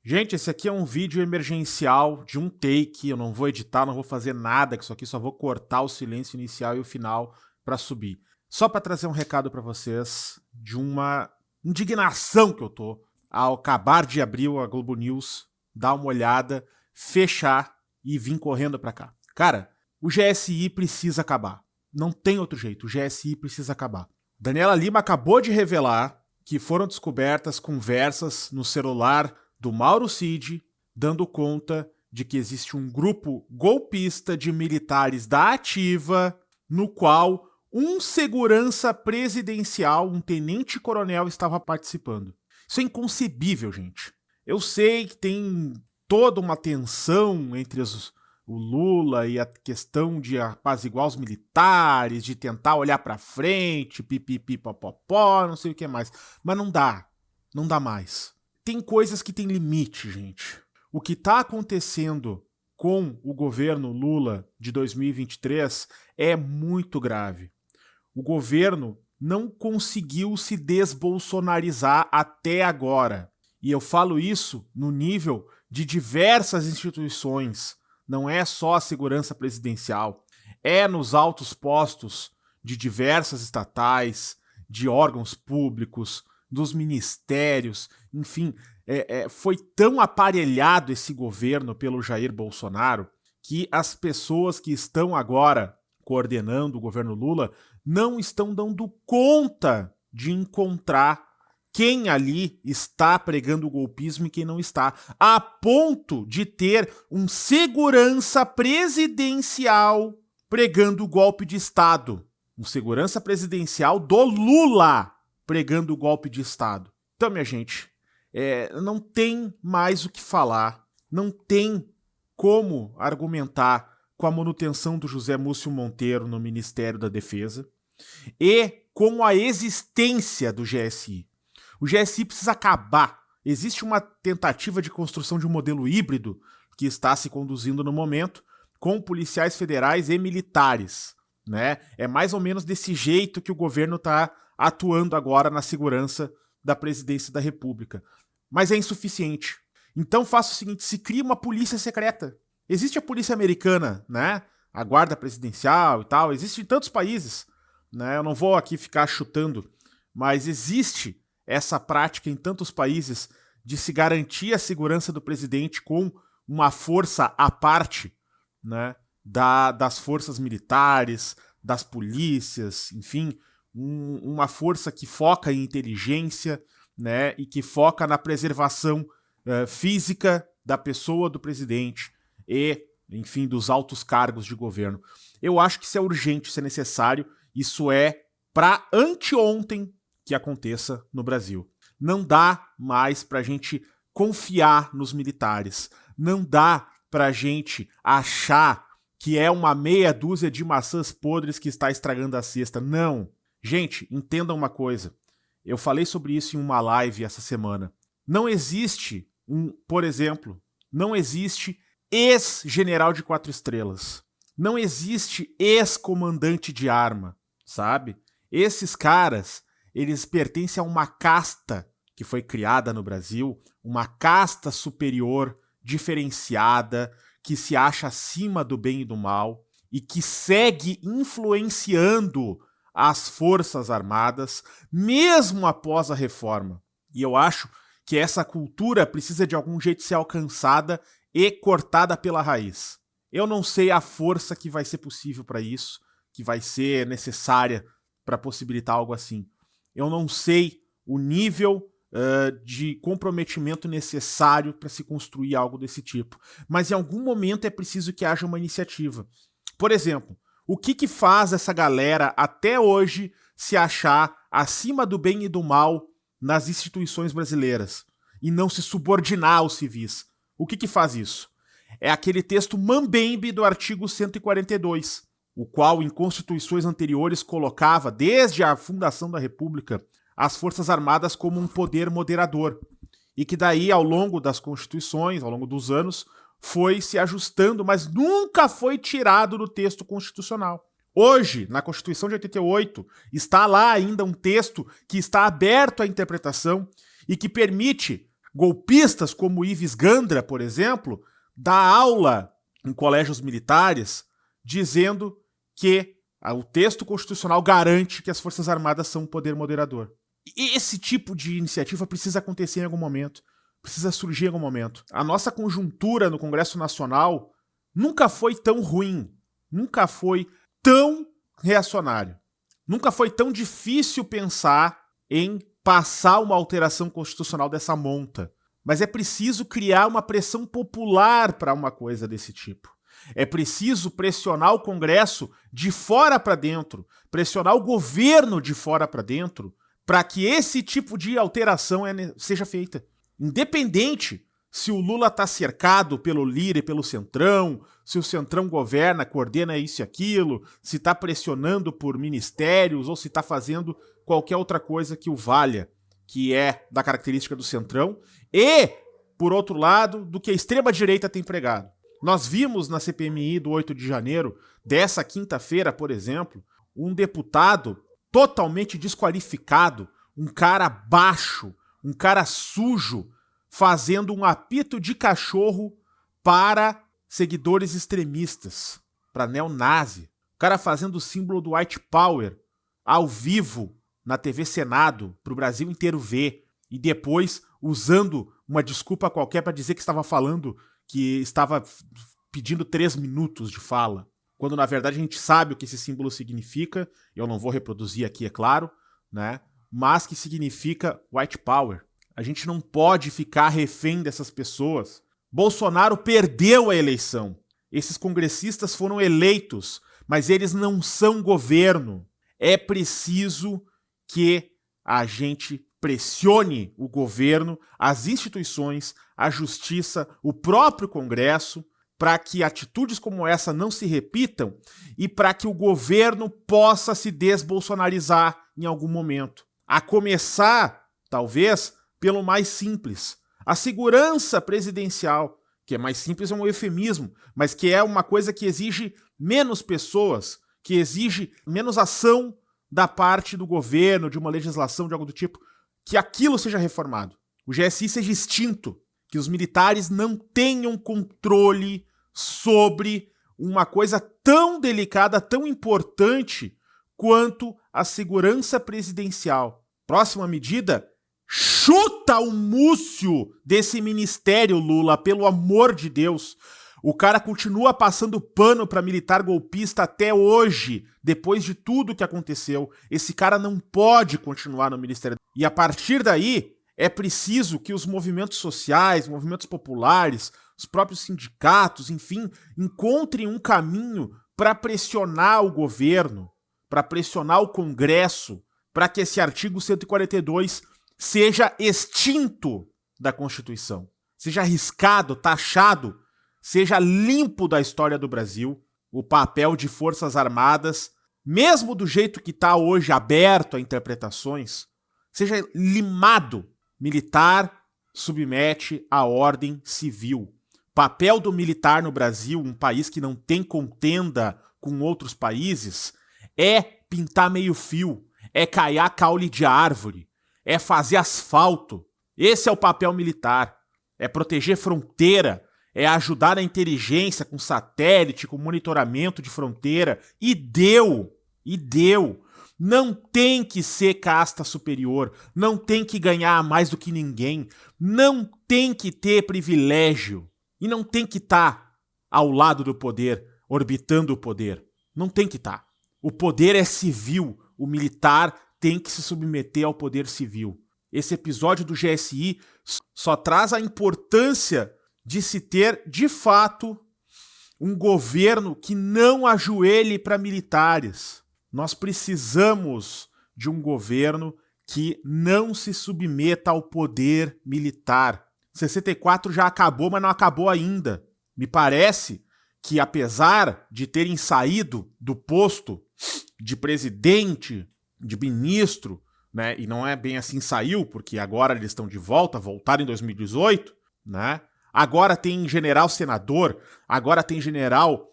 Gente, esse aqui é um vídeo emergencial de um take, eu não vou editar, não vou fazer nada, que isso aqui só vou cortar o silêncio inicial e o final para subir. Só para trazer um recado para vocês de uma indignação que eu tô ao acabar de abrir a Globo News, dar uma olhada, fechar e vir correndo para cá. Cara, o GSI precisa acabar. Não tem outro jeito, o GSI precisa acabar. Daniela Lima acabou de revelar que foram descobertas conversas no celular do Mauro Cid, dando conta de que existe um grupo golpista de militares da Ativa, no qual um segurança presidencial, um tenente-coronel, estava participando. Isso é inconcebível, gente. Eu sei que tem toda uma tensão entre o Lula e a questão de apaziguar os militares, de tentar olhar para frente, pipipipopopó, não sei o que mais. Mas não dá. Não dá mais. Tem coisas que têm limite, gente. O que está acontecendo com o governo Lula de 2023 é muito grave. O governo não conseguiu se desbolsonarizar até agora. E eu falo isso no nível de diversas instituições. Não é só a segurança presidencial. É nos altos postos de diversas estatais, de órgãos públicos, dos ministérios, enfim, foi tão aparelhado esse governo pelo Jair Bolsonaro que as pessoas que estão agora coordenando o governo Lula não estão dando conta de encontrar quem ali está pregando o golpismo e quem não está, a ponto de ter um segurança presidencial pregando o golpe de Estado. Um segurança presidencial do Lula pregando o golpe de Estado. Então, minha gente, não tem mais o que falar, não tem como argumentar com a manutenção do José Múcio Monteiro no Ministério da Defesa e com a existência do GSI. O GSI precisa acabar. Existe uma tentativa de construção de um modelo híbrido que está se conduzindo no momento com policiais federais e militares, né? É mais ou menos desse jeito que o governo está atuando agora na segurança da presidência da República. Mas é insuficiente. Então faça o seguinte, se cria uma polícia secreta. Existe a polícia americana, né? A guarda presidencial e tal, existe em tantos países, né? Eu não vou aqui ficar chutando, mas existe essa prática em tantos países de se garantir a segurança do presidente com uma força à parte, né, das forças militares, das polícias, enfim, uma força que foca em inteligência, né, e que foca na preservação física da pessoa do presidente e, enfim, dos altos cargos de governo. Eu acho que isso é urgente, isso é necessário, isso é para anteontem que aconteça no Brasil. Não dá mais pra gente confiar nos militares. Não dá pra gente achar que é uma meia dúzia de maçãs podres que está estragando a cesta. Não. Gente, entendam uma coisa. Eu falei sobre isso em uma live essa semana. Não existe por exemplo, não existe ex-general de 4 estrelas. Não existe ex-comandante de arma, sabe? Esses caras, eles pertencem a uma casta que foi criada no Brasil, uma casta superior, diferenciada, que se acha acima do bem e do mal e que segue influenciando as Forças Armadas, mesmo após a reforma. E eu acho que essa cultura precisa de algum jeito ser alcançada e cortada pela raiz. Eu não sei a força que vai ser possível para isso, que vai ser necessária para possibilitar algo assim. Eu não sei o nível de comprometimento necessário para se construir algo desse tipo. Mas em algum momento é preciso que haja uma iniciativa. Por exemplo, o que faz essa galera até hoje se achar acima do bem e do mal nas instituições brasileiras e não se subordinar aos civis? O que faz isso? É aquele texto mambembe do artigo 142, o qual em constituições anteriores colocava, desde a fundação da República, as Forças Armadas como um poder moderador. E que daí, ao longo das constituições, ao longo dos anos, foi se ajustando, mas nunca foi tirado do texto constitucional. Hoje, na Constituição de 88, está lá ainda um texto que está aberto à interpretação e que permite Golpistas como Ives Gandra, por exemplo, dá aula em colégios militares dizendo que o texto constitucional garante que as Forças Armadas são um poder moderador. E esse tipo de iniciativa precisa acontecer em algum momento, precisa surgir em algum momento. A nossa conjuntura no Congresso Nacional nunca foi tão ruim, nunca foi tão reacionário, nunca foi tão difícil pensar em passar uma alteração constitucional dessa monta. Mas é preciso criar uma pressão popular para uma coisa desse tipo. É preciso pressionar o Congresso de fora para dentro, pressionar o governo de fora para dentro, para que esse tipo de alteração seja feita. Independente se o Lula está cercado pelo Lira e pelo Centrão, se o Centrão governa, coordena isso e aquilo, se está pressionando por ministérios ou se está fazendo qualquer outra coisa que o valha, que é da característica do Centrão, e, por outro lado, do que a extrema-direita tem pregado. Nós vimos na CPMI do 8 de janeiro, dessa quinta-feira, por exemplo, um deputado totalmente desqualificado, um cara baixo, um cara sujo, fazendo um apito de cachorro para seguidores extremistas, para neonazi. O cara fazendo o símbolo do white power ao vivo na TV Senado, para o Brasil inteiro ver, e depois usando uma desculpa qualquer para dizer que estava falando, que estava pedindo 3 minutos de fala, quando na verdade a gente sabe o que esse símbolo significa, eu não vou reproduzir aqui, é claro, né? Mas que significa white power. A gente não pode ficar refém dessas pessoas. Bolsonaro perdeu a eleição. Esses congressistas foram eleitos, mas eles não são governo. É preciso que a gente pressione o governo, as instituições, a justiça, o próprio Congresso, para que atitudes como essa não se repitam e para que o governo possa se desbolsonarizar em algum momento. A começar, talvez, pelo mais simples. A segurança presidencial, que é mais simples, é um eufemismo, mas que é uma coisa que exige menos pessoas, que exige menos ação da parte do governo, de uma legislação, de algo do tipo, que aquilo seja reformado. O GSI seja extinto, que os militares não tenham controle sobre uma coisa tão delicada, tão importante quanto a segurança presidencial. Próxima medida, chuta o múcio desse ministério, Lula, pelo amor de Deus. O cara continua passando pano para militar golpista até hoje, depois de tudo que aconteceu. Esse cara não pode continuar no ministério. E a partir daí, é preciso que os movimentos sociais, movimentos populares, os próprios sindicatos, enfim, encontrem um caminho para pressionar o governo, para pressionar o Congresso, para que esse artigo 142 seja extinto da Constituição, seja arriscado, taxado, seja limpo da história do Brasil, o papel de Forças Armadas, mesmo do jeito que está hoje aberto a interpretações, seja limado. Militar submete à ordem civil. Papel do militar no Brasil, um país que não tem contenda com outros países, é pintar meio fio, é caiar caule de árvore, é fazer asfalto. Esse é o papel militar. É proteger fronteira, é ajudar na inteligência com satélite, com monitoramento de fronteira. E deu. Não tem que ser casta superior, não tem que ganhar mais do que ninguém, não tem que ter privilégio e não tem que estar ao lado do poder, orbitando o poder. Não tem que estar. O poder é civil, o militar tem que se submeter ao poder civil. Esse episódio do GSI só traz a importância de se ter, de fato, um governo que não ajoelhe para militares. Nós precisamos de um governo que não se submeta ao poder militar. 64 já acabou, mas não acabou ainda. Me parece que, apesar de terem saído do posto de presidente, de ministro, né, e não é bem assim saiu, porque agora eles estão de volta, voltaram em 2018, né? Agora tem general senador, agora tem general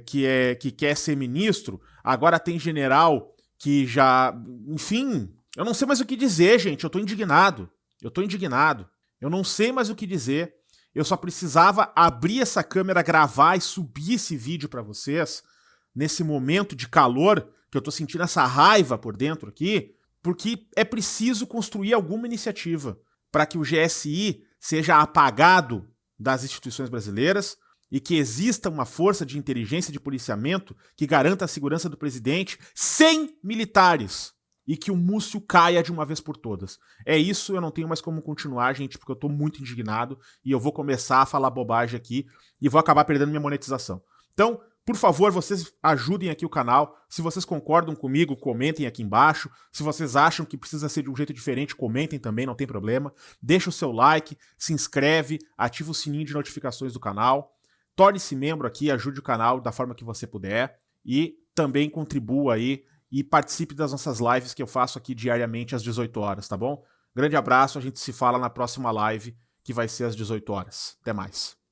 que quer ser ministro, agora tem general que já... Enfim, eu não sei mais o que dizer, gente, eu tô indignado. Eu não sei mais o que dizer. Eu só precisava abrir essa câmera, gravar e subir esse vídeo para vocês nesse momento de calor, que eu tô sentindo essa raiva por dentro aqui, porque é preciso construir alguma iniciativa para que o GSI seja apagado das instituições brasileiras e que exista uma força de inteligência e de policiamento que garanta a segurança do presidente sem militares e que o Múcio caia de uma vez por todas. É isso, eu não tenho mais como continuar, gente, porque eu tô muito indignado e eu vou começar a falar bobagem aqui e vou acabar perdendo minha monetização. Então, por favor, vocês ajudem aqui o canal. Se vocês concordam comigo, comentem aqui embaixo. Se vocês acham que precisa ser de um jeito diferente, comentem também, não tem problema. Deixa o seu like, se inscreve, ativa o sininho de notificações do canal. Torne-se membro aqui, ajude o canal da forma que você puder e também contribua aí e participe das nossas lives que eu faço aqui diariamente às 18 horas, tá bom? Grande abraço, a gente se fala na próxima live, que vai ser às 18 horas. Até mais.